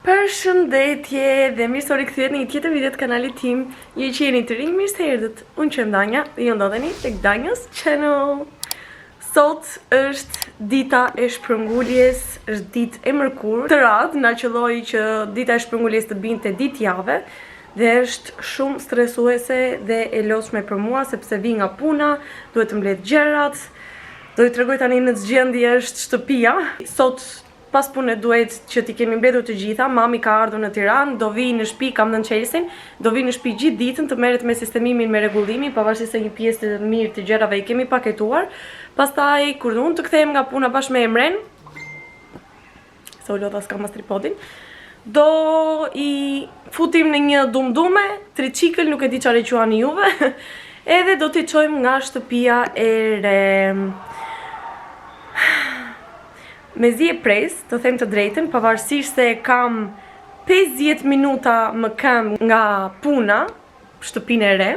Përshëndetje dhe mirë se u rikthyet në një tjetër video të kanalit tim. Ju që jeni të rinj, mirë se erdhët. Unë që Danja dhe ju ndodheni tek Danja's Channel. Sot është dita e shpërnguljes, është ditë e mërkurë. Të radhë na qelloi që dita e shpërnguljes të binte ditë jave dhe është shumë stresuese dhe e lodhshme për mua sepse vi nga puna, duhet të mbledh gjërat. Do ju tregoj tani në zgjendje është shtëpia. Sot pas punë duhet që t'i kemi mbledhur të gjitha. Mami ka ardhur në Tiranë, do vi në shtëpi, kam dhënë çelësin, do vi në shtëpi gjithë ditën të merret me sistemimin, me rregullimin, pavarësisht se një pjesë të mirë të gjërave i kemi paketuar. Pastaj kur unë të kthehem nga puna bashkë me Emren, se u lodha s'kam as tripodin, do i futim në një dumdume, tricikël, nuk e di çfarë quani juve, edhe do t'i çojmë nga shtëpia e re. Mezi e pres, të them të drejtën, pavarësisht se kam 50 minuta më kam nga puna, shtëpinë e re,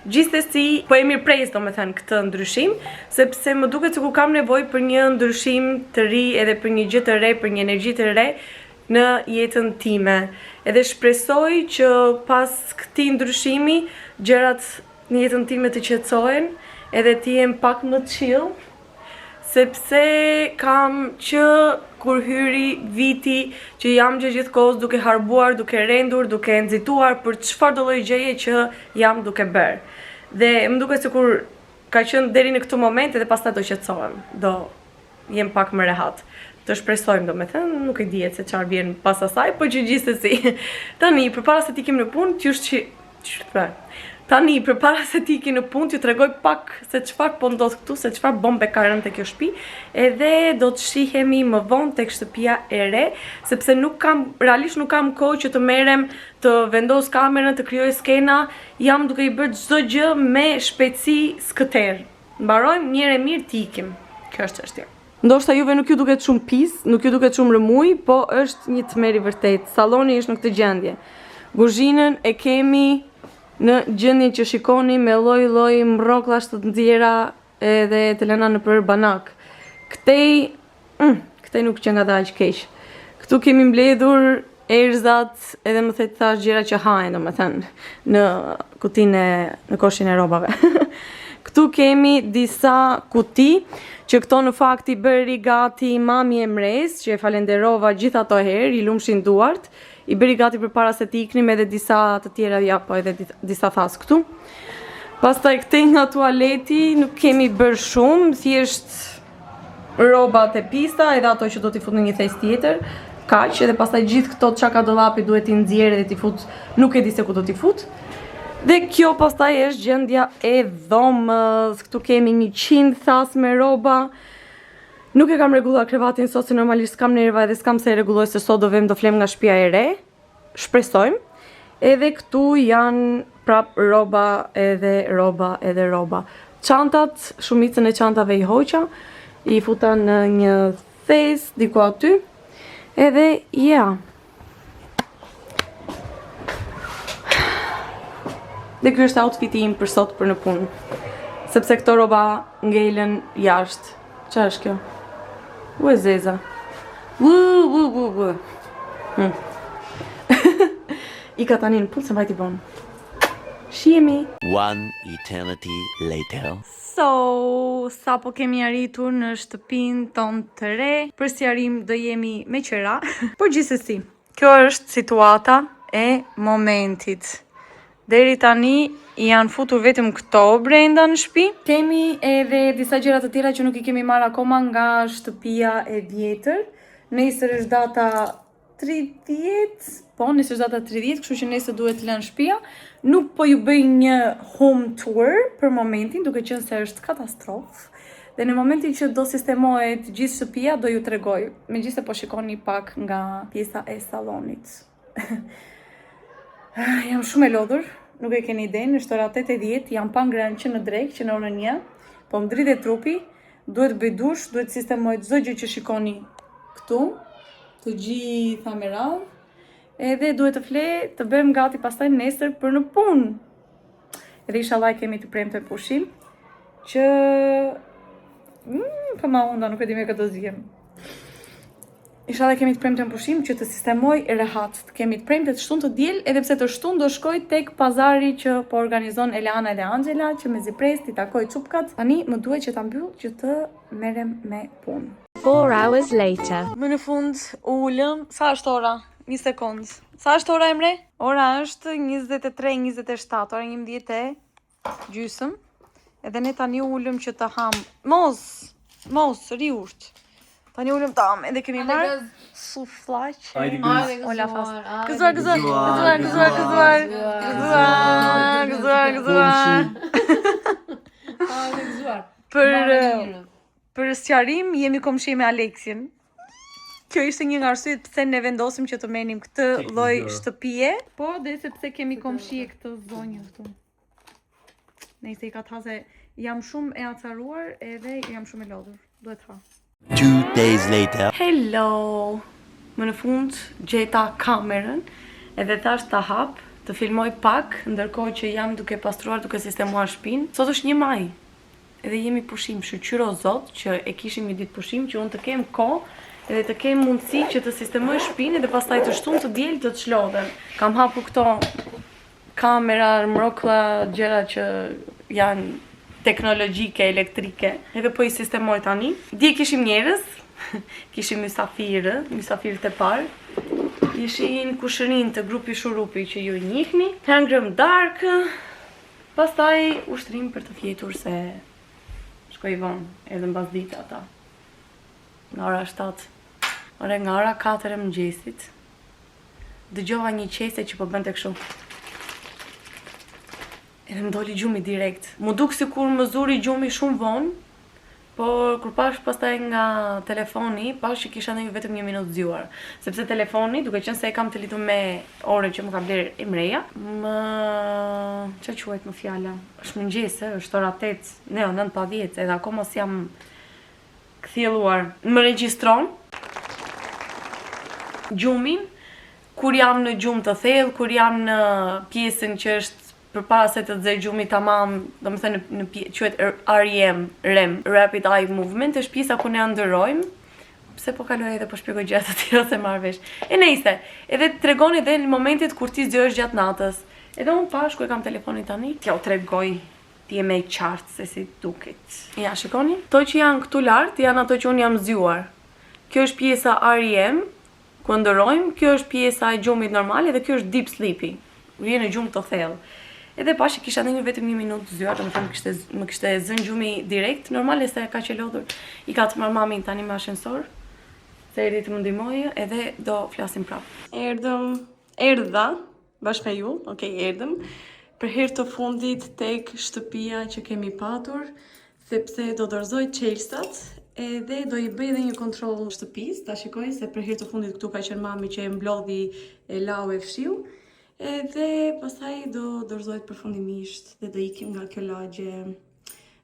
gjithsesi po e mirëpres domethënë këtë ndryshim, sepse më duket sikur kam nevojë për një ndryshim të ri edhe për një gjë të re, për një energji të re në jetën time. Edhe shpresoj që pas këtij ndryshimi gjërat në jetën time të qetësohen, edhe të jem pak më chill. Sepse kam që kur hyri viti që jam gjithkohës duke harbuar, duke rendur, duke nxituar për çfarë do lloj gjëje që jam duke bërë. Dhe më duket sikur ka qenë deri në këtë moment edhe pastaj do qetësohem, do jem pak më rehat. Të shpresojmë domethënë, nuk e dihet se çfarë vjen pas asaj, por gjithsesi. Tani përpara se të ikim në punë, Tani, përpara se t'i iki në punë, t'ju tregoj pak se çfarë po ndodh këtu, se çfarë bombe ka rënë te kjo shtëpi, edhe do të shihemi më vonë tek shtëpia e re, sepse realisht nuk kam kohë që të merrem, të vendos kamerën, të krijoj skena, jam duke i bërë çdo gjë me shpejtësi skëter. Mbarojmë njëherë mirë t'i ikim. Kjo është çështja. Ndoshta juve nuk ju duket shumë pis, nuk ju duket shumë rëmuj, po është një tmerr i vërtet. Salloni është në këtë gjendje. Kuzhinën e kemi në gjendjen që shikoni me lloj mroklash të nxjera edhe të lëna nëpër banak. Këtej nuk që nga dalë keq. Këtu kemi mbledhur erzat edhe më thej thash gjëra që hahen domethënë në kutinë në koshin e rrobave. Këtu kemi disa kuti që këto në fakt i bëri gati mami e mres, që e falenderova gjithë ato herë, i lumshin duart. I bëri gati përpara se të iknim edhe disa të tjera ja po edhe disa thas këtu. Pastaj këtej nga tualeti nuk kemi bërë shumë, thjesht rrobat e pista edhe ato që do t'i fut në një thes tjetër. Kaq, edhe pastaj gjithë këto çaka dollapi duhet t'i nxjerrë dhe t'i fut, nuk e di se ku do t'i fut. Dhe kjo pastaj është gjendja e dhomës. Këtu kemi 100 thas me rroba. Nuk e kam rregulluar krevatin sot, se normalisht s'kam nerva edhe s'kam se e rregulloj, se sot do vem do flem nga shtëpia e re. Shpresojmë. Edhe këtu janë prap rroba edhe rroba. Çantat, shumicën e çantave i hoqa, i futa në një thes diku aty. Edhe ja. Dhe ky është outfiti im për sot për në punë. Sepse këto rroba ngelen jashtë. Çfarë është kjo? U e zeza. Ika tani në punë se vajti bon. Shihemi. One eternity later. Sa po kemi arritur në shtëpinë tonë të re. Për sqarim do jemi me qira. Por gjithsesi, kjo është situata e momentit. Deri tani janë futur vetëm këto brenda në shtëpi. Kemi edhe disa gjëra të tjera që nuk i kemi marrë akoma nga shtëpia e vjetër. Nesër është data 30, nesër është data 30, kështu që nesër duhet të lënë shtëpia. Nuk po ju bëj një home tour për momentin, duke qenë se është katastrofë. Dhe në momentin që do sistemohet gjithë shtëpia, do ju tregoj. Megjithëse po shikoni pak nga pjesa e sallonit. Jam shumë e lodhur, nuk e keni idenë, është ora 8:10, jam pa ngrënë që në drek, që në orën 1, po më dridhe trupi, duhet bëj dush, duhet sistemoj çdo gjë që shikoni këtu, të gjitha me radhë, edhe duhet të fle, të bëjmë gati pastaj nesër për në punë. Edhe inshallah kemi të premte pushim, që pa ma unda, nuk e di me këtë zgjem. Inshallah kemi të premte në pushim që të sistemoj rehat. Të kemi të premte të shtunë të diel, edhe pse të shtunë do shkoj tek pazari që po organizon Eliana dhe Angela, që me zipres t'i takoj çupkat. Tani më duhet që ta mbyll që të merrem me punë. 4 hours later. Më në fund ulëm, sa është ora? 1 sekond. Sa është ora, Emre? Ora është 23:27, ora 11:30. Edhe ne tani ulëm që të ham. Mos, riurt. Tani ulëm tam, edhe kemi marrë suflaq. Ola fast. Gëzuar. Për sqarim jemi komshi me Aleksin. Kjo ishte një nga arsyet pse ne vendosim që të merrnim këtë lloj shtëpie, po dhe sepse kemi komshi këtë zonjë këtu. Nëse I ka thase jam shumë e acaruar edhe jam shumë e lodhur. Duhet ha. 2 days later. Hello! Më në fund gjeta kamerën edhe thash ta hap, të filmoj pak, ndërkohë që jam duke pastruar, duke sistemuar shtëpinë. Sot është 1 maj. Edhe jemi pushim, shqyro Zot që e kishim një ditë pushim që unë të kem kohë edhe të kem mundësi që të sistemoj shtëpinë edhe pastaj të shtunë të diel të çlodhem. Kam hapu këto kamera, mroklla, gjëra që janë teknologjike, elektrike, edhe po I sistemoj tani. Dje kishim njerëz, kishim mysafirët e parë, ishin kushërin të grupi Shurupi që ju njihni, hangrëm darkë, pastaj ushtrim për të fjetur se shkoj vonë, edhe mbas dita ata. Nga ora 7, ore nga ora 4 e mëngjesit, dëgjova një qese që po bënte kështu. Edhe më doli gjumi direkt. Mu duk sikur më zuri gjumi shumë vonë, por kur pash pastaj nga telefoni, pash që kisha ndonjë vetëm 1 minutë zgjuar. Sepse telefoni, duke qenë se e kam të lidhur me orën që më ka bler Emreja, ç'a quhet më fjala? Është mëngjes, është ora 8, ne 9:10, edhe akoma s'jam kthjelluar. Më regjistron gjumin kur jam në gjumë të thellë, kur jam në pjesën që është përpara se të nxjerr gjumi tamam, domethënë në quhet REM, Rapid Eye Movement, është pjesa ku ne ndërrojmë. Pse po kaloj edhe po shpjegoj gjëra të tjera se marr vesh. E nejse, edhe tregon edhe në momentet kur ti zgjohesh gjatë natës. Edhe unë pash ku e kam telefonin tani, t'ja u tregoj ti e me qartë se si duket. Ja, shikoni? Ato që janë këtu lart janë ato që unë jam zgjuar. Kjo është pjesa REM, ku ndërrojmë, kjo është pjesa e gjumit normal dhe kjo është deep sleeping. Vjen në gjumë të thellë. Edhe pash që kisha ndonjë vetëm 1 minutë zgjuar, domethënë më kishte zënë gjumi direkt, normale se ka që lodhur. I ka të marr mamin tani me ashensor, se erdhi të më ndihmojë edhe do flasim prapë. Erdha bashkë me ju, erdhëm për herë të fundit tek shtëpia që kemi patur, sepse do dorëzoj Chelsat edhe do I bëj edhe një kontroll në shtëpisë, ta shikoj se për herë të fundit këtu ka qenë mami që e mblodhi e lau e fshiu. Edhe pastaj do dorëzohet përfundimisht dhe do ikim nga kjo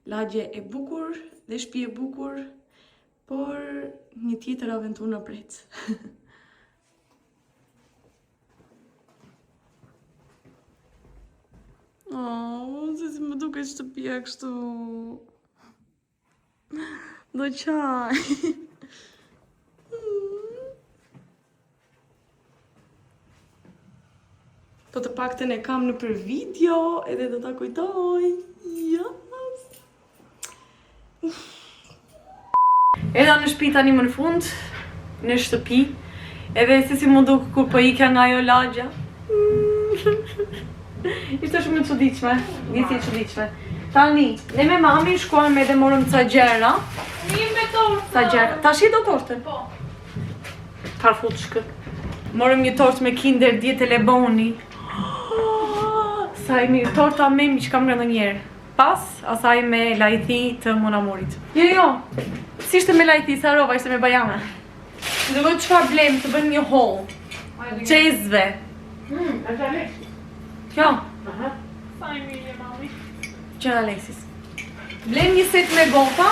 lagje e bukur dhe shtëpi e bukur, por një tjetër aventurë na pret. Se si më duket shtëpia kështu. Do qaj. Po të paktën e kam në për video, edhe do ta kujtoj. Yes. Edha në shtëpi tani më në fund, në shtëpi, edhe se si më duk kur po ikja nga ajo lagja. Ishte shumë e çuditshme, njësi e çuditshme. Tani, ne me mami shkuam edhe morëm ca gjëra. Me tortë. Ca gjëra. Tash I do tortën? Po. Farfut shkë. Morëm një tortë me Kinder Dietë Leboni. Sa I mirë, torta me mi që kam nga njerë. Pas, asaj me lajthi të monamurit. Jo, si ishte me lajthi, sa rova, ishte me bajame. Në do çfarë blem të bën një haul. Çezve. Është Aleksis. Jo. Sa I mirë mami. Që Aleksis. Blem një set me gota,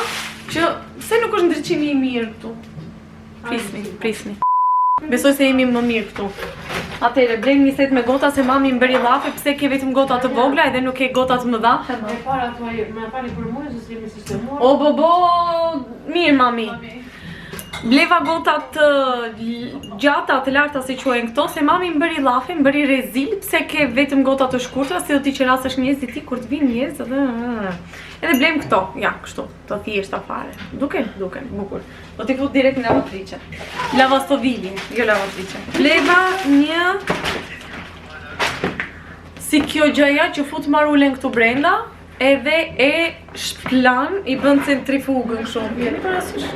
që pse nuk është ndriçimi I mirë këtu. Prisni. Besoj se jemi më mirë këtu. Atëre, blejmë një set me gota se mami më bëri llafe, pse ke vetëm gota të vogla edhe nuk ke gota të mëdha? Me para tuaj, me pari për mua, se si me sistemuar. O, mirë mami. Bleva gota të gjata, të larta si quajnë këto, se mami më bëri llafe, më bëri rezil, pse ke vetëm gota të shkurtra, si do ti qerasesh njerëzit ti kur të vinë njerëz, edhe blejmë këto, ja, kështu, të thjeshta fare. Duken, bukur. Do t'i fut direkt në lavatrice. Lavastovili, jo lavatrice. Bleva një si kjo gjaja që fut marulen këtu brenda, edhe e shplan, i bën centrifugën shumë. Jeni parasysh?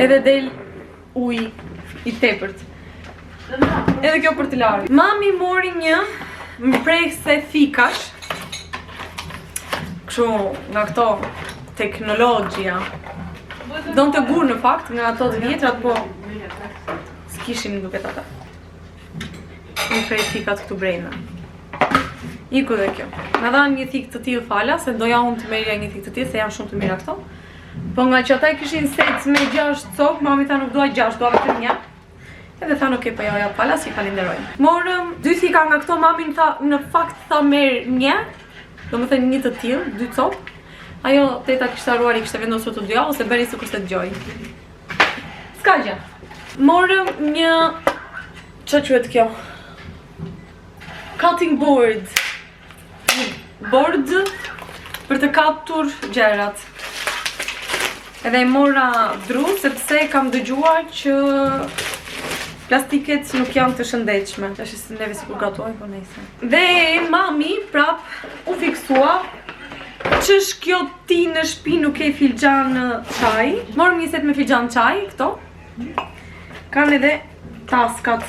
Edhe del uj i tepërt. Edhe kjo për të larë. Mami mori një mprehse thikash. Kështu nga këto teknologjia. Don të gur në fakt, nga ato të vjetrat, po s'kishin duket ata. Një prej thikat këtu brenda. Iku dhe kjo. Nga dha një thik të tillë fala, se doja unë të merja një thik të tillë, se janë shumë të mira këto. Po nga që ata kishin set me 6 copë, mami tha nuk dua 6, dua vetëm një. Edhe tha nuk e po ja fala, si falenderojmë. Morëm 2 thika nga këto, mami tha në fakt tha merr një, domethënë një të tillë, 2 copë. Ajo teta kishte haruar, i kishte vendosur të dyja ose bëri sikur të dëgjoj. S'ka gjë. Morëm një ç'a quhet kjo? Cutting board. Board për të kaptur gjërat. Edhe e mora dru, sepse kam dëgjuar që plastiket nuk janë të shëndetshme. Tash se neve sikur gatuaj, po nejse. Dhe mami prap u fiksua ç'është kjo ti në shtëpi nuk ke filxhan çaj. Morëm një set me filxhan çaj këto. Kanë edhe taskat.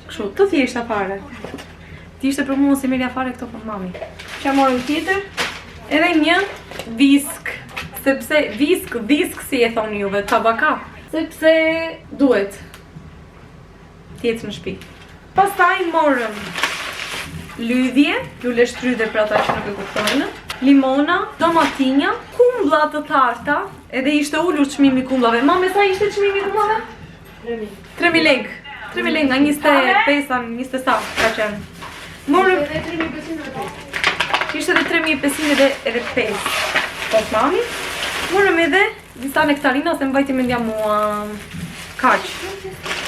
Kështu, të thjeshta fare. Ti ishte për mua si merja fare këto për mami. Qa morëm tjetër? Edhe një visk. Sepse visk si e thoni juve, tabaka. Sepse duhet. Tjetë në shtëpi. Pastaj morëm lydhje, lule shtrydhe për ata që nuk e kuptojnë. Limona, domatinja, kumblla të tharta, edhe ishte ulur çmimi i kumblave. Mame, sa ishte çmimi i kumblave? 3.000 lekë. 3.000 lekë nga 25, 20 sa ka qenë. Morëm edhe 3.505. Ishte edhe 3.500 edhe 5. Po mami. Morëm edhe disa nektarina se mbajti mendja mua. Kaq.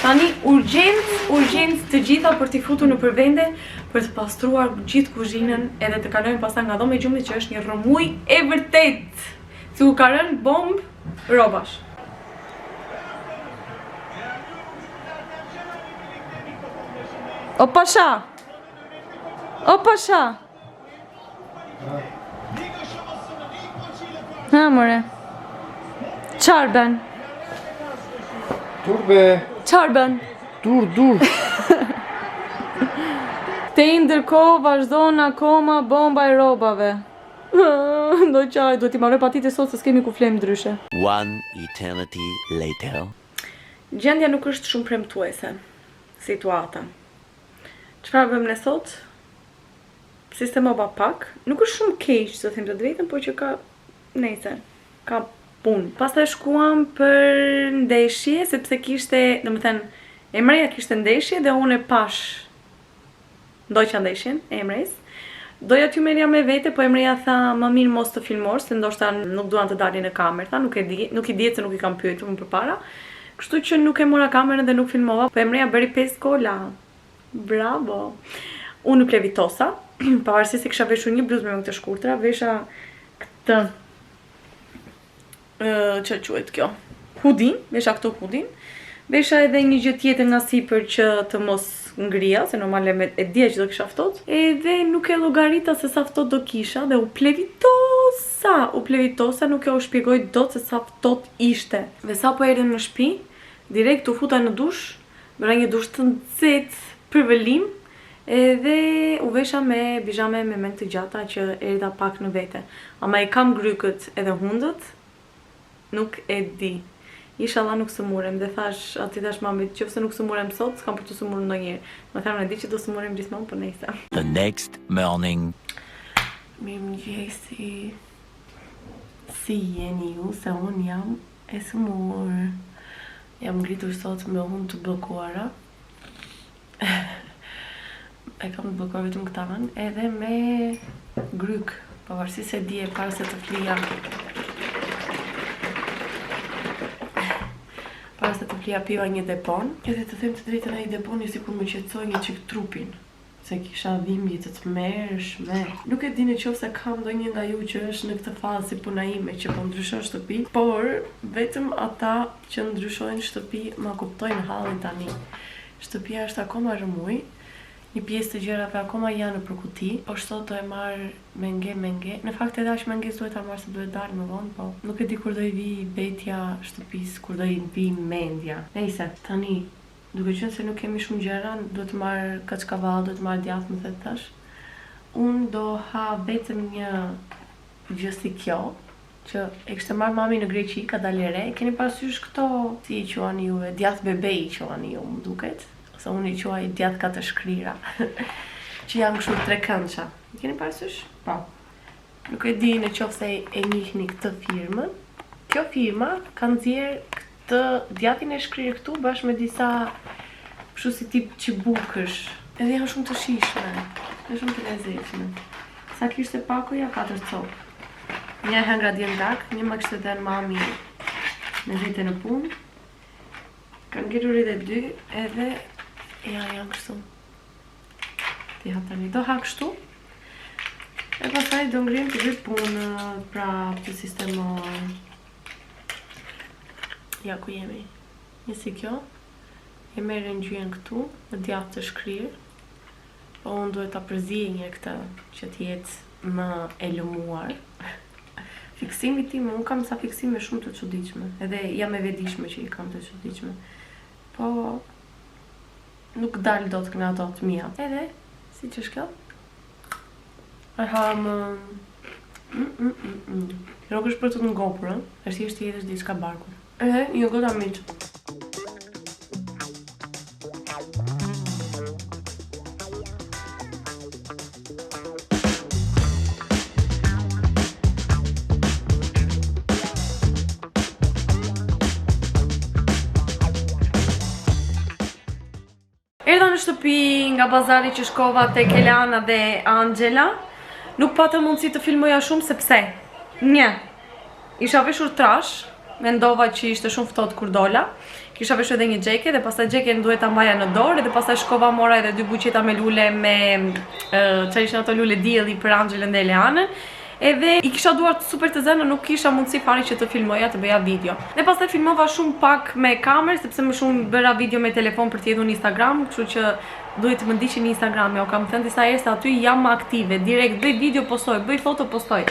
Tani urgjent të gjitha për t'i futur në përvende, për të pastruar gjithë kuzhinën, edhe të kalojmë pastaj nga dhomë e gjumit që është një rrëmuj e vërtet. Sikur ka rënë bomb robash. O pasha! O pasha! Ha, more. Qarben. Turbe. Qarben. Dur. Te ndërkohë vazhdon akoma bomba e robave. Do qaj, do t'i marrë patite sot se s'kemi ku flem ndryshe. One eternity later. Gjendja nuk është shumë premtuese. Situata. Çfarë bëjmë ne sot? Sistemova pak. Nuk është shumë keq, të them të drejtën, po që ka nejse, ka punë. Pastaj shkuam për ndeshje, sepse kishte, domethënë, Emreja kishte ndeshje dhe unë e pash ndoqa ndeshjen e Emrejs. Doja t'ju merja me vete, po Emreja tha më mirë mos të filmosh, se ndoshta nuk duan të dalin në kamerë, tha, nuk i dihet se nuk i kam pyetur më përpara. Kështu që nuk e mora kamerën dhe nuk filmova, po Emreja bëri 5 gola. Bravo! Unë nuk levitosa, pavarësisht se kisha veshur një bluzë me të shkurtra, vesha këtë që quhet kjo? Hudin, vesha këto hudin. Vesha edhe një gjë tjetër nga sipër që të mos ngrija, se normale e dija që do kisha ftohtë. Edhe nuk e llogarita se sa ftohtë do kisha dhe u plevitosa, nuk e u shpjegoj dot se sa ftohtë ishte. Dhe sa po erdhem në shtëpi, direkt u futa në dush, bëra një dush të nxehtë për vëllim, edhe u vesha me bizhame me mend të gjata që erdha pak në vete. Ama e kam grykët edhe hundët, nuk e di. Inshallah nuk sëmurem dhe thash mamit, qofse nuk sëmurem sot, s'kam për të sëmurë ndonjëherë. Më thanë e di që do sëmurem gjithmonë, por nejse. The next morning. Mirëmëngjesi. Si jeni ju, se unë jam e sëmurë. Jam ngritur sot me unë të bllokuara. E kam të bllokuar vetëm këta anë, edhe me gryk, pavarësisht se dje para se të flija. Shqipëria piva një depon, edhe të them të drejtën ai deponi sikur më qetësoi një çik trupin. Se kisha dhimbje të tmerrshme. Nuk e di nëse kam ndonjë nga ju që është në këtë fazë si puna ime që po ndryshon shtëpi, por vetëm ata që ndryshojnë shtëpi ma kuptojnë hallin tani. Shtëpia është akoma rëmuj, një pjesë të gjërave akoma janë në përkuti, po sot do e marr me nge. Në fakt edhe aq me nge duhet ta marr se duhet dalë më vonë, po nuk e di kur do i vi betja shtëpisë, kur do i vi mendja. Nëse tani duke qenë se nuk kemi shumë gjëra, duhet të marr kaçkavall, duhet të marr djathtë, më thet tash. Unë do ha vetëm një gjë si kjo, që e kishte marr mami në Greqi, ka dalë re. Keni parasysh këto, si i quani juve, djathtë bebej i quani ju, më duket. Ose unë i quaj djathtë ka të shkrira, që janë kështu trekëndça. Keni parasysh? Po. Nuk e di nëse e njihni këtë firmën. Kjo firma ka nxjerr të djatin e shkrirë këtu bashkë me disa kështu si tip çibukësh. Edhe janë shumë të shijshme, janë shumë të lezetshme. Sa kishte pakoja 4 copë. Një hëngra djem dark, një më kishte dhënë mami me vite në punë. Kanë ngjitur edhe 2, edhe janë kështu. Ti ha tani, do ha kështu. E pastaj do ngrim të bëj punë, pra të sistemoj. Ja ku jemi. Një si kjo. E merë në gjyen këtu, në djathtë të shkrirë. Po unë duhet ta përzij një këtë që t'jetë më e lëmuar. Fiksimi tim, unë kam sa fiksime shumë të çuditshme. Edhe jam e vetëdijshme që i kam të çuditshme. Po nuk dal dot nga ato të mia. Edhe siç është kjo. Nuk është për të ngopur, është thjesht të jetësh diçka barku. Një goda miq. Erdha në shtëpi nga bazari që shkova tek Elana dhe Angela. Nuk pata mundësi të filmoja shumë sepse isha veshur trash. Mendova që ishte shumë ftohtë kur dola. Kisha veshur edhe një xheke dhe pastaj xheken duhet ta mbaja në dorë dhe pastaj shkova mora edhe 2 buqeta me lule me çfarë ishin ato lule dielli për Angelën dhe Eleanën. Edhe i kisha duart super të zëna, nuk kisha mundësi fare që të filmoja, të bëja video. Dhe pastaj filmova shumë pak me kamerë sepse më shumë bëra video me telefon për të hedhur në Instagram, kështu që duhet të më ndiqni në Instagram. Jo, kam thënë disa herë se aty jam aktive, direkt bëj video postoj, bëj foto postoj.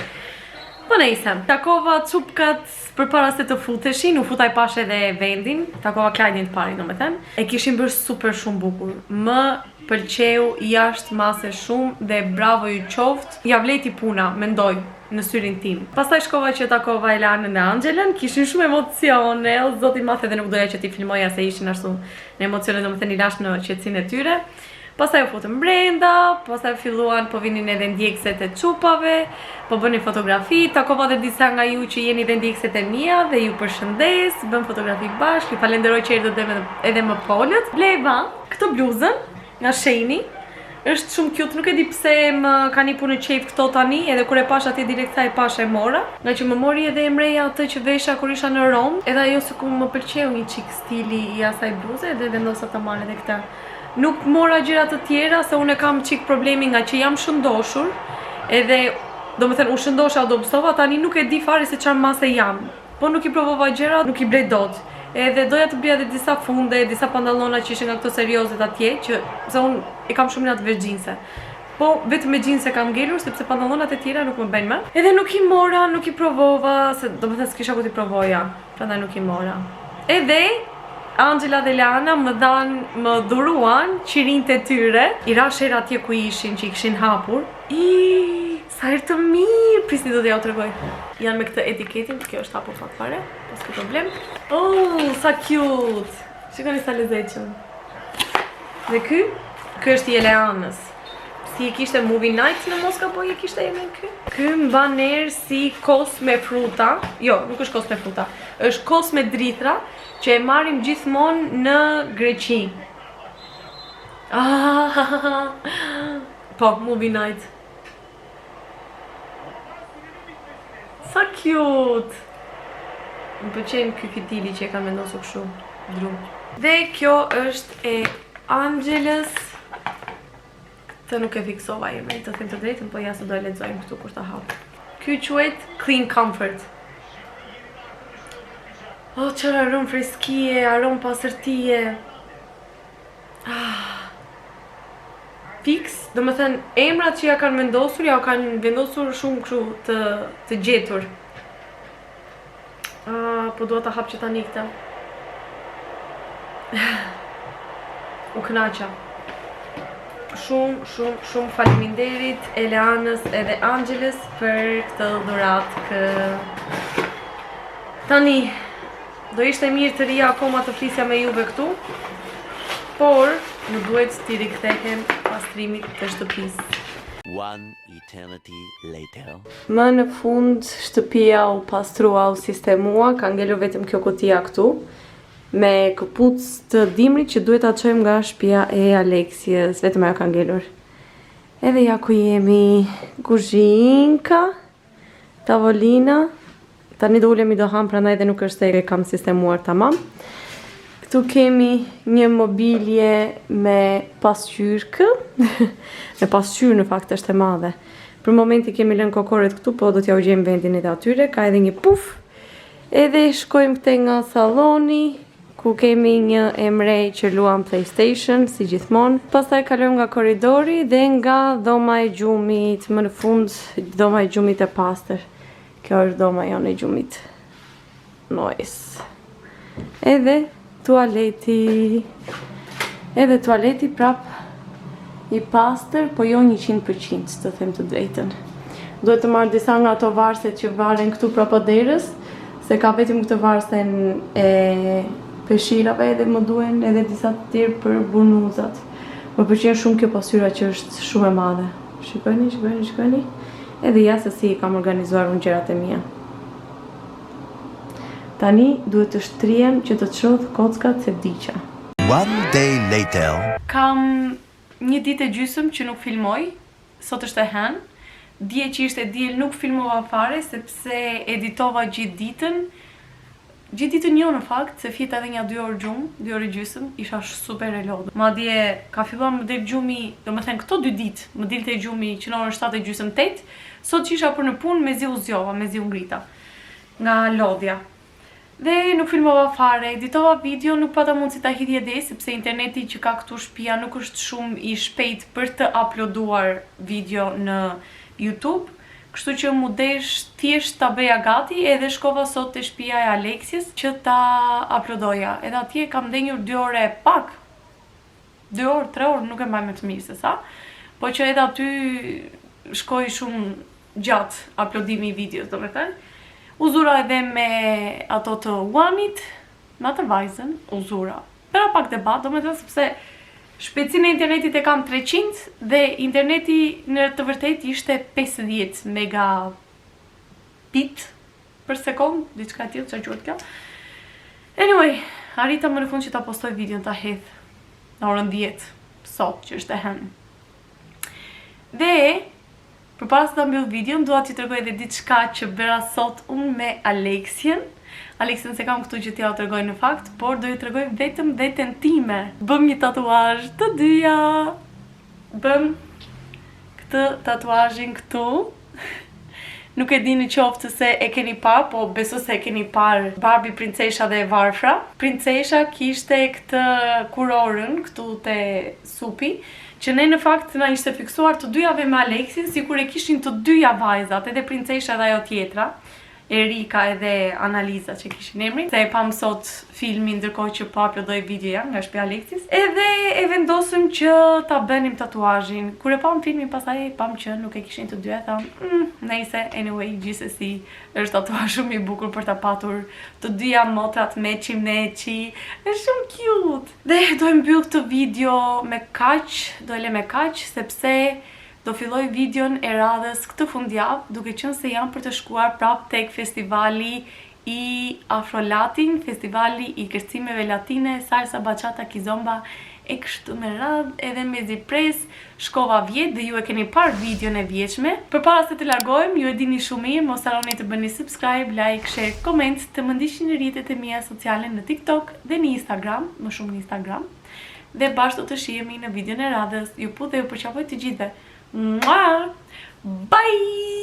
Po nejse, takova çupkat përpara se të futeshin, u futaj pash edhe vendin, takova Klajnin të pari, domethënë. E kishin bërë super shumë bukur. Më pëlqeu jashtë mase shumë dhe bravo ju qoftë. Ja vleti puna, mendoj, në syrin tim. Pastaj shkova që takova Elanën dhe Angelën, kishin shumë emocione, o zoti i madh, edhe nuk doja që t'i filmoja se ishin ashtu në emocione, domethënë i lash në qetësinë e tyre. Pastaj u futëm brenda, pastaj filluan po vinin edhe ndjekëset e çupave, po bënin fotografi, takova edhe disa nga ju që jeni edhe ndjekëset e mia dhe ju përshëndes, bëm fotografi bashkë, ju falenderoj që erdhët edhe më polët. Bleva këtë bluzën nga Sheini, është shumë cute, nuk e di pse më ka nipu në qejf këto tani, edhe kur e pash atje direkt sa e pash e mora, nga që më mori edhe emreja atë që vesha kur isha në Rom, edhe ajo se ku më pëlqeu një çik stili i asaj bluze dhe vendosa ta marr edhe këtë. Nuk mora gjëra të tjera se unë kam çik problemi nga që jam shëndoshur, edhe domethënë u shëndosha do mësova, tani nuk e di fare se çfarë mase jam. Po nuk i provova gjëra, nuk i blej dot. Edhe doja të blej edhe disa funde, disa pantallona që ishin nga këto seriozet atje, që se unë e kam shumë natë veç xhinse. Po vetëm me xhinse kam ngelur sepse pantallonat e tjera nuk më bëjnë më. Edhe nuk i mora, nuk i provova, se domethënë s'kisha ku t'i provoja, prandaj nuk i mora. Edhe Angela dhe Lana më dhuruan qirinjtë e tyre. I rash herë atje ku ishin, që i kishin hapur. Sa herë të mirë! Prisni do t'ja u tregoj. Janë me këtë etiketin, kjo është hapur fat fare, s'ka problem. Oh, sa cute! Shikoni sa lezetshëm. Dhe ky është i Eleanës. Si e kishte movie night në Moska, po e kishte edhe ky. Ky mban erë si kos me fruta. Jo, nuk është kos me fruta. Është kos me drithra që e marrim gjithmonë në Greqi. Po, movie night. Sa cute! Më pëlqen ky fitili që e kanë vendosur kështu. drum. Dhe kjo është e Angelës. Këtë nuk e fiksova emrin, të them të drejtën, po ja se do e lexojmë këtu kur ta hap. Ky quhet Clean Comfort. Oh, çfarë arom freskie, arom pastërtie. Fix, do më thënë, emrat që ja kanë vendosur, ja kanë vendosur shumë kështu të gjetur. Po duhet ta hap që tani këtë. U kënaqa. Shumë faleminderit Eleanës edhe Angelës për këtë dhuratë. Tani, do ishte mirë të rija akoma të flisja me juve këtu, por nuk duhet t'i rikthehem pastrimit të shtëpisë. One eternity later. Më në fund shtëpia u pastrua, u sistemua, ka ngelur vetëm kjo kutia këtu, me këpucë të dimrit që duhet ta çojmë nga shtëpia e Aleksiës, vetëm ajo ka ngelur. Edhe ja ku jemi, kuzhinka, tavolina. Tani do ulemi do ham, prandaj dhe nuk është se e kam sistemuar tamam. Këtu kemi një mobilje me pasqyrë, me pasqyrë në fakt është e madhe. Për momenti kemi lënë kokoret këtu, po do t'ja u gjejmë vendin e atyre, ka edhe një puf. Edhe shkojmë këte nga salloni, ku kemi një emrej që luam PlayStation, si gjithmonë. Pastaj kalojmë nga korridori dhe nga dhoma e gjumit, më në fund dhoma e gjumit e pastër. Kjo është dhoma jonë e gjumit. Nice. Edhe tualeti. Edhe tualeti prap i pastër, po jo 100%, të them të drejtën. Duhet të marrë disa nga ato varset që varen këtu prapa derës, se ka vetëm këtë varsen e peshirave edhe më duen edhe disa të tjerë për burnuzat. Më pëlqen shumë kjo pasqyra që është shumë e madhe. Shikoni. Edhe ja se si kam organizuar unë gjërat e mia. Tani duhet të shtrihem që të çodh kockat se vdiqa. One day later. Kam një ditë e gjysmë që nuk filmoj, sot është e hënë. Dje që ishte diel nuk filmova fare sepse editova gjithë ditën. Gjithë ditën jo në fakt, se fjeta edhe një 2 orë gjumë, 2 orë e gjysmë, isha super e lodhur. Madje ka filluar më del gjumi, do më thënë këto 2 ditë, më dilte gjumi që në orën 7 e gjysmë 8, sot që isha për në punë mezi u zgjova, mezi u ngrita nga lodhja. Dhe nuk filmova fare, editova video, nuk pata mundësi ta hidhje ide, sepse interneti që ka këtu shtëpia nuk është shumë i shpejt për të uploaduar video në YouTube. Kështu që mu desh thjesht ta bëja gati edhe shkova sot te shtëpia e Aleksjes që ta uploadoja. Edhe atje kam ndenjur 2 orë pak. 2 orë, 3 orë, nuk e mbaj më të mirë se sa. Po që edhe aty shkoi shumë gjatë uploadimi i videos, domethënë. Uzura edhe me ato të Uanit, me atë vajzën, uzura. Pero pak debat, domethënë sepse shpejtësinë e internetit e kam 300 dhe interneti në të vërtet ishte 50 megabit për sekond, diçka tillë, çfarë quhet kjo. Anyway, arrita më në fund që ta postoj videon, ta hedh në orën 10 sot që është e hënë. Dhe përpara se ta mbyll videon, dua t'ju tregoj edhe diçka që bëra sot unë me Aleksjen. Aleksjen se kam këtu që t'ja u tregoj në fakt, por do ju tregoj vetëm veten time. Bëm një tatuazh të dyja. Bëm këtë tatuazhin këtu. Nuk e di në qoftë se e keni parë, po besoj se e keni parë Barbie, Princesha dhe Varfra. Princesha kishte këtë kurorën këtu te supi, që ne në fakt na ishte fiksuar të dyjave me Aleksin, sikur e kishin të dyja vajzat, edhe Princesha dhe ajo tjetra. Erika edhe Analiza që kishin emrin. Se e pam sot filmin ndërkohë që po uploadoj videoja nga shtëpia e Aleksis. Edhe e vendosëm që ta bënim tatuazhin. Kur e pam filmin pastaj pam që nuk e kishin të dyja, tham, nejse, anyway, gjithsesi është tatuazh shumë i bukur për ta patur të dyja motrat meçi. Është shumë cute. Dhe do e mbyll këtë video me kaq, do e le me kaq sepse do filloj videon e radhës këtë fundjavë, duke qenë se jam për të shkuar prap tek festivali i Afro Latin, festivali i kërcimeve latine, salsa, bachata, kizomba e kështu me radhë, edhe me zipres shkova vjet dhe ju e keni parë videon e vjeçme. Përpara se të largohem, ju e dini shumë mirë, mos harroni të bëni subscribe, like, share, comment, të më ndiqni në rrjetet e mia sociale në TikTok dhe në Instagram, më shumë në Instagram. Dhe bashkë do të shihemi në videon e radhës. Ju po dhe ju përqafoj të gjithëve. Mua! Bye!